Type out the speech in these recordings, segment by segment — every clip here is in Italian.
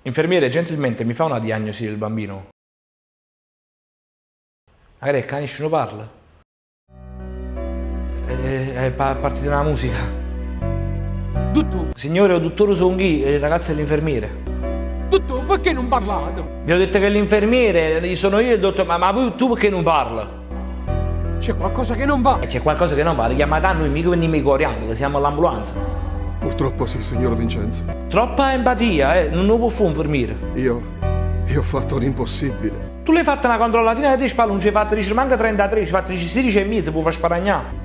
Infermiere, gentilmente mi fa una diagnosi del bambino? Magari il cane non parla. È partita una musica. Dottore, Signore, dottore Songhi, il ragazzo è l'infermiere. dottore, perché non parlate? Mi ho detto che l'infermiere, sono io il dottore, ma tu perché non parla? C'è qualcosa che non va. C'è qualcosa che non va, chiamate a noi, mica veniamo corriamo, che siamo all'ambulanza. Purtroppo sì, signor Vincenzo. Troppa empatia, non lo può fare un infermiere. Io ho fatto l'impossibile. Tu l'hai fatta una controllatina e ti spalla, non ci hai fatto, dice manca 33, ci hai fatto 16 e mezzo, può far sparagnare.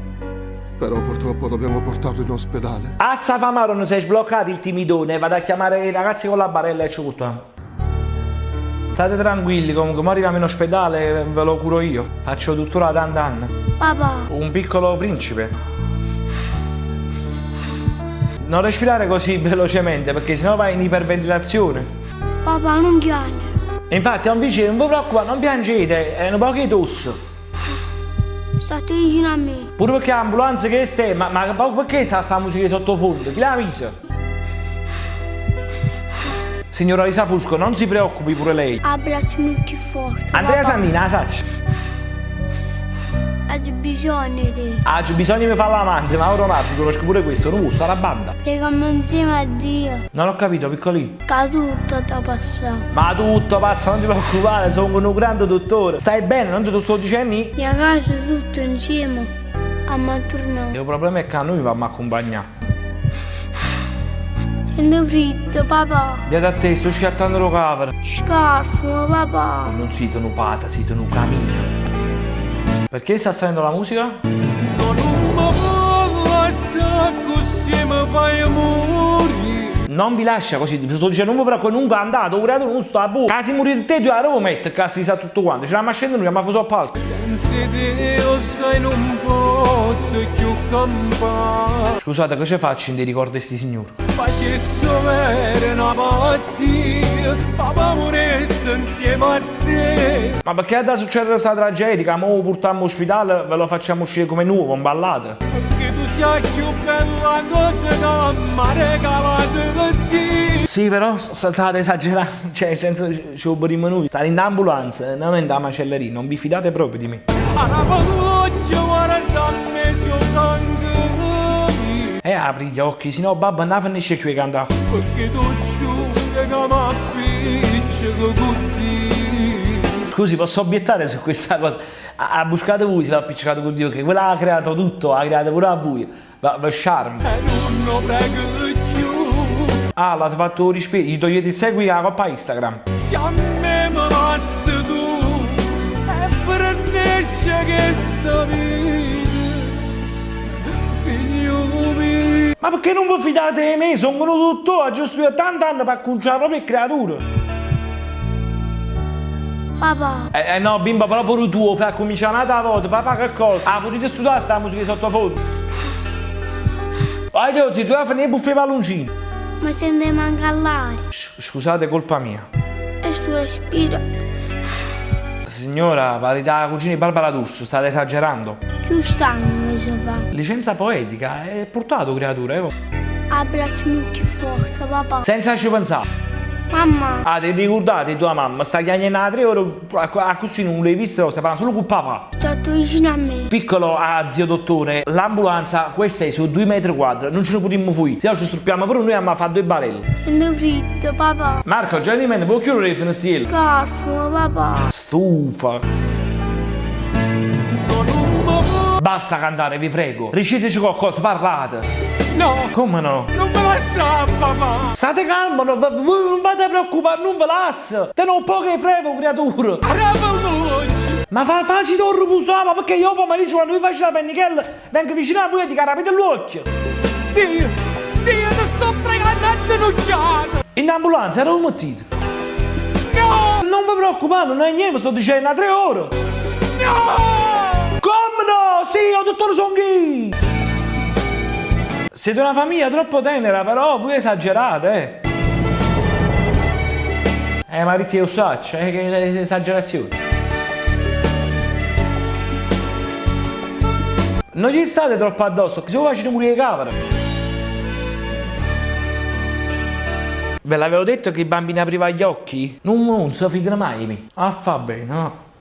Però purtroppo dobbiamo portarlo in ospedale. A Safamaro non sei sbloccato il timidone, vado a chiamare i ragazzi con la barella e ci portiamo. State tranquilli, comunque, mo arriviamo in ospedale, ve lo curo io. Faccio tuttora da Dandan. Papà, Un piccolo principe. Non respirare così velocemente, perché sennò vai in iperventilazione. papà non piangere. E infatti a un vicino, non vi preoccupate, non piangete, è un po' che tosse. State vicino a me. Pure perché l'ambulanza che stai, ma perché sta musica di sottofondo? Chi l'ha messa? Signora Lisa Fusco, non si preoccupi pure lei. Abbracciami più forte. Andrea papà. Sannina, la sacci. Hai bisogno di te. Ah, c'è bisogno di fare l'amante, ma ora un attimo, conosco pure questo, non usa la banda. Preghiamo insieme a Dio. Non ho capito, piccolino. Che tutto ti passa. Ma tutto passa, non ti preoccupare, sono un grande dottore. Stai bene, non te lo sto dicendo? Mia casa tutto insieme. A me tornare. Il problema è che a noi vanno a accompagnare. Sento fritto, papà. Dietro a te, sto schiattando lo capere. Scarfo, papà. Non siete un pata, siete un camino. Perché sta salendo la musica? Non mi passa così mi fai morire. Non vi lascia così, vi sto dicendo non però comunque è andato, creato non sto a buco. Casi morire te, tu a Roma mette, casi sa tutto quanto. Ce l'ha scendendo noi, ma fa so palco. Senza te lo sai non posso più campare. Scusate, che ci faccio in dei ricordi di sti signori? Facessi avere una pazzia, papà moresse insieme a te. Ma perché è da succedere questa tragedia? Mo lo portiamo all'ospedale, ve lo facciamo uscire come nuovo, un ballate. Perché tu sei più bella cosa da mi regalate per te. Sì, però state esagerando, cioè nel senso ci obbediamo noi. State in ambulanza, non in da macelleria, non vi fidate proprio di me. Alla paluccia, guarda me si sangue. Apri gli occhi, sennò babbo non finisce qui a cantare. Perché tu giuri che mi appiccico tutti. Scusi, posso obiettare su questa cosa? Ha buscato voi, si è appiccicato con Dio, che quella ha creato tutto, ha creato pure a voi. Va charme. E non lo prego più. Ah, l'ha fatto rispetto, gli togliete il segui alla coppa Instagram. Se a me mi passi tu, e prendesce che sta vita, figlio mio. Ma perché non vi fidate di me? Sono venuto tutto, ho giusto io tanti anni per conciare proprio creature. Papà, No, bimba, però pure tu, fai cominciare un'altra volta, papà che cosa? Ah, potete studiare sta musica di sottofondo? Vai, Diozzi, tu hai finito i buffi palloncini. mi sento manca l'aria. Scusate, colpa mia. E su respiro. Signora, parità cugini Barbara D'Urso, state esagerando. Più stanco si fa. Licenza poetica, è portato creatura, Abbracciami più forte, papà. Senza ci pensare. Mamma, Ah, ti ricordate tua mamma? Sta chiagnando 3 ore, a così non l'hai vista, lo stai parlando solo con papà. state vicino a me. Piccolo, zio dottore, l'ambulanza, questa è su 2 metri quadri, non ce ne potremmo fuori. Se no ci struppiamo pure noi a fare 2 barelle. Sento fritto, papà. Marco, gentilmente, può chiudere il finestrino? Scarfo, papà. Stufa. Basta cantare, vi prego. Reciteci qualcosa, parlate. No, Come no? non me la sa, papà. State calmi, voi non fate preoccupare, non ve lascio. Te non poche frevo, creature. Raveloci. Ma facci torre pusama, perché io pomeriggio quando vi faccio la pennichella vengo vicino a voi e ti carapite l'occhio. Dio, ti sto pregando a denunciare. In ambulanza ero mettito. No, Non vi preoccupate, non è niente, sto dicendo a 3 ore. no. Come no? Sì, ho dottor Songhi. Siete una famiglia troppo tenera, però voi esagerate, Maritti e Ossaccia, che esagerazione. Non gli state troppo addosso, che se voi facete morire le capre. Ve l'avevo detto che i bambini aprivano gli occhi? Non si fidano mai di me. Ah, fa bene, no?